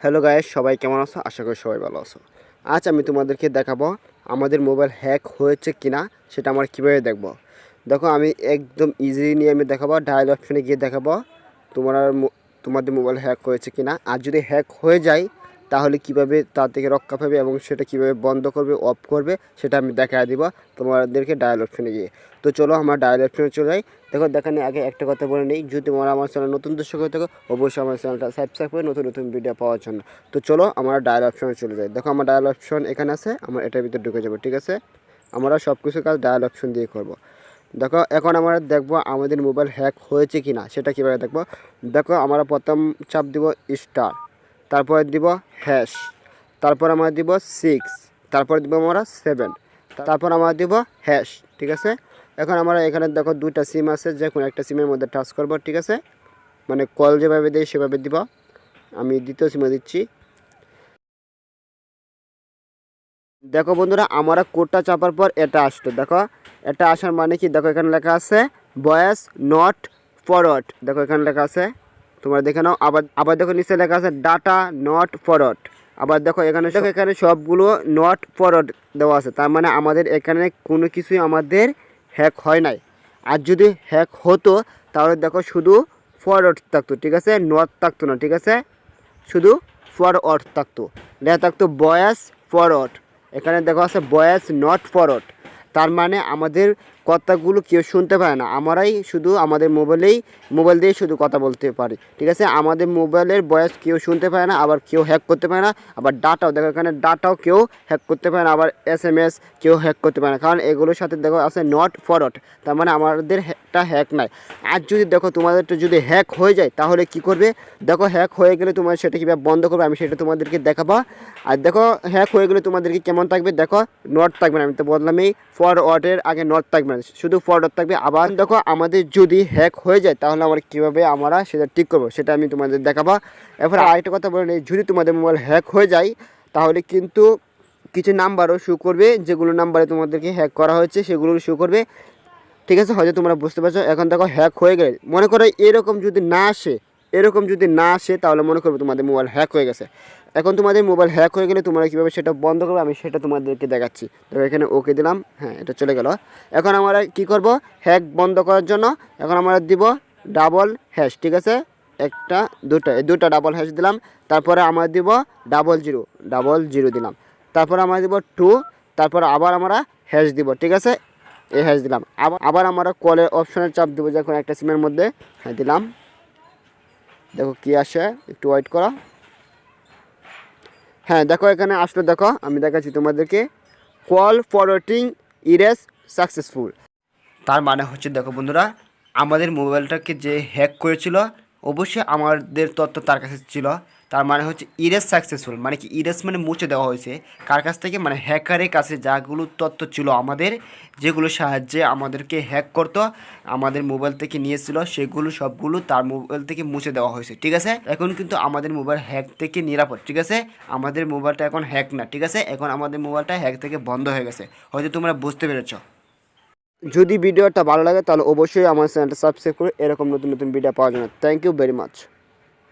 Hello guys, সবাই কেমন আছো? আশা করি সবাই ভালো আছো। আজ আমি তোমাদেরকে দেখাবো আমাদের মোবাইল হ্যাক হয়েছে কিনা সেটা আমরা কীভাবে দেখব। দেখো, আমি একদম ইজি নিয়ে আমি দেখাবো। ডায়াল অপশনে গিয়ে দেখাবো তোমাদের মোবাইল হ্যাক হয়েছে কিনা। আর যদি হ্যাক হয়ে যায় তাহলে কিভাবে তার থেকে রক্ষা পাবে এবং সেটা কিভাবে বন্ধ করবে, অফ করবে, সেটা আমি দেখা দিব তোমাদেরকে ডায়াল অপশনে গিয়ে। তো চলো আমরা ডায়াল অপশনে চলে যাই। দেখো, দেখানে আগে একটা কথা বলে নিই, যদি তোমরা আমার চ্যানেল নতুন দর্শক হয়ে থাকো অবশ্যই আমার চ্যানেলটা সাবস্ক্রাইব করে নতুন নতুন ভিডিও পাওয়ার জন্য। তো চলো আমরা ডায়াল অপশনে চলে যাই। দেখো, আমার ডায়াল অপশন এখানে আছে, আমরা এটার ভিতরে ঢুকে যাবো। ঠিক আছে, আমরা সব কিছু কাজ ডায়াল অপশন দিয়ে করব। দেখো, এখন আমরা দেখবো আমাদের মোবাইল হ্যাক হয়েছে কি না সেটা কীভাবে দেখবো। দেখো, আমরা প্রথম চাপ দিব স্টার, তারপরে দিব হ্যাশ, তারপর আমরা দিব 6, তারপর দিব আমরা 7, তারপর আমরা দিব হ্যাশ। ঠিক আছে, এখন আমরা এখানে দেখো দুইটা সিম আছে, যে কোনো একটা সিমের মধ্যে টাচ করব। ঠিক আছে, মানে কল যেভাবে দেয় সেভাবে দিব। আমি দ্বিতীয় সিমে দিচ্ছি। দেখো বন্ধুরা, আমরা কোডটা চাপার পর এটা আসতো। দেখো, এটা আসার মানে কি, দেখো এখানে লেখা আছে ভয়েস নট ফরওয়ার্ড। দেখো এখানে লেখা আছে, তোমরা দেখে নাও। আবার দেখো নিচে লেখা আছে ডাটা নট ফরওয়ার্ড। আবার দেখো এখানে সবগুলো নট ফরওয়ার্ড দেওয়া আছে। তার মানে আমাদের এখানে কোনো কিছুই আমাদের হ্যাক হয় নাই। আর যদি হ্যাক হতো তাহলে দেখো শুধু ফরওয়ার্ড থাকতো। ঠিক আছে, নট থাকতো না। ঠিক আছে, শুধু ফরওয়ার্ড থাকতো, লেখা থাকতো ভয়েস ফরওয়ার্ড। এখানে দেখো আছে ভয়েস নট ফরওয়ার্ড। তার মানে আমাদের কথাগুলো কেউ শুনতে পারে না, আমরাই শুধু আমাদের মোবাইল দিয়ে শুধু কথা বলতে পারি। ঠিক আছে, আমাদের মোবাইলের ভয়েস কেউ শুনতে পারে না, আবার কেউ হ্যাক করতে পারে না। আবার ডাটাও দেখো, এখানে ডাটাও কেউ হ্যাক করতে পারে না, আবার এসএমএস কেউ হ্যাক করতে পারে না, কারণ এগুলোর সাথে দেখো আছে নট ফরওয়ার্ড। তার মানে আমাদের একটা হ্যাক নাই। আর যদি দেখো তোমাদের যদি হ্যাক হয়ে যায় তাহলে কি করবে। দেখো, হ্যাক হয়ে গেলে তোমার সেটা কীভাবে বন্ধ করবে আমি সেটা তোমাদেরকে দেখাবো। আর দেখো, হ্যাক হয়ে গেলে তোমাদেরকে কেমন থাকবে, দেখো নট থাকবে না। আমি তো বললামই ফরওয়ার্ডের আগে নট থাকবে না, শুধু ফরওয়ার্ড থাকবে। আবার দেখো, আমাদের যদি হ্যাক হয়ে যায় তাহলে আমরা কীভাবে আমরা সেটা ঠিক করবো সেটা আমি তোমাদের দেখাবো। এরপর আরেকটা কথা বলে নিই, যদি তোমাদের মোবাইল হ্যাক হয়ে যায় তাহলে কিন্তু কিছু নাম্বারও শো করবে, যেগুলো নাম্বারে তোমাদেরকে হ্যাক করা হয়েছে সেগুলো শো করবে। ঠিক আছে, হয়তো তোমরা বুঝতে পারছো। এখন দেখো, হ্যাক হয়ে গেলে মনে করো এরকম যদি না আসে তাহলে মনে করবে তোমাদের মোবাইল হ্যাক হয়ে গেছে। এখন তোমাদের মোবাইল হ্যাক হয়ে গেলে তোমরা কীভাবে সেটা বন্ধ করবে আমি সেটা তোমাদেরকে দেখাচ্ছি। তো এখানে ওকে দিলাম, হ্যাঁ এটা চলে গেল। এখন আমরা কি করব, হ্যাক বন্ধ করার জন্য এখন আমরা দিব ডাবল হ্যাশ। ঠিক আছে, একটা দুটা ডাবল হ্যাশ দিলাম। তারপরে আমরা দিব ডাবল জিরো দিলাম। তারপরে আমরা দিব 2, তারপর আবার আমরা হ্যাশ দিব। ঠিক আছে, এই হ্যাশ দিলাম। আবার আমরা কলের অপশনের চাপ দেবো, যখন একটা সিমের মধ্যে, হ্যাঁ দিলাম। দেখো কি আসে, একটু ওয়েট করো। হ্যাঁ দেখো, এখানে আসলো। দেখো, আমি দেখাচ্ছি তোমাদেরকে, কল ফরওয়ার্ডিং ইরেজ সাকসেসফুল। তার মানে হচ্ছে, দেখো বন্ধুরা, আমাদের মোবাইলটাকে যে হ্যাক করেছিল অবশ্যই আমাদের তথ্য তার কাছে ছিল। তার মানে হচ্ছে ইরেজ সাকসেসফুল, মানে কি ইরেজ মানে মুছে দেওয়া হয়েছে। কার কাছ থেকে, মানে হ্যাকারের কাছে যাগুলো তথ্য ছিল আমাদের, যেগুলো সাহায্যে আমাদেরকে হ্যাক করতো, আমাদের মোবাইল থেকে নিয়েছিল, সেগুলো সবগুলো তার মোবাইল থেকে মুছে দেওয়া হয়েছে। ঠিক আছে, এখন কিন্তু আমাদের মোবাইল হ্যাক থেকে নিরাপদ। ঠিক আছে, আমাদের মোবাইলটা এখন হ্যাক না। ঠিক আছে, এখন আমাদের মোবাইলটা হ্যাক থেকে বন্ধ হয়ে গেছে। হয়তো তোমরা বুঝতে পেরেছো। যদি ভিডিওটা ভালো লাগে তাহলে অবশ্যই আমার চ্যানেলটা সাবস্ক্রাইব করে এরকম নতুন নতুন ভিডিও পাওয়ার জন্য। Thank you very much.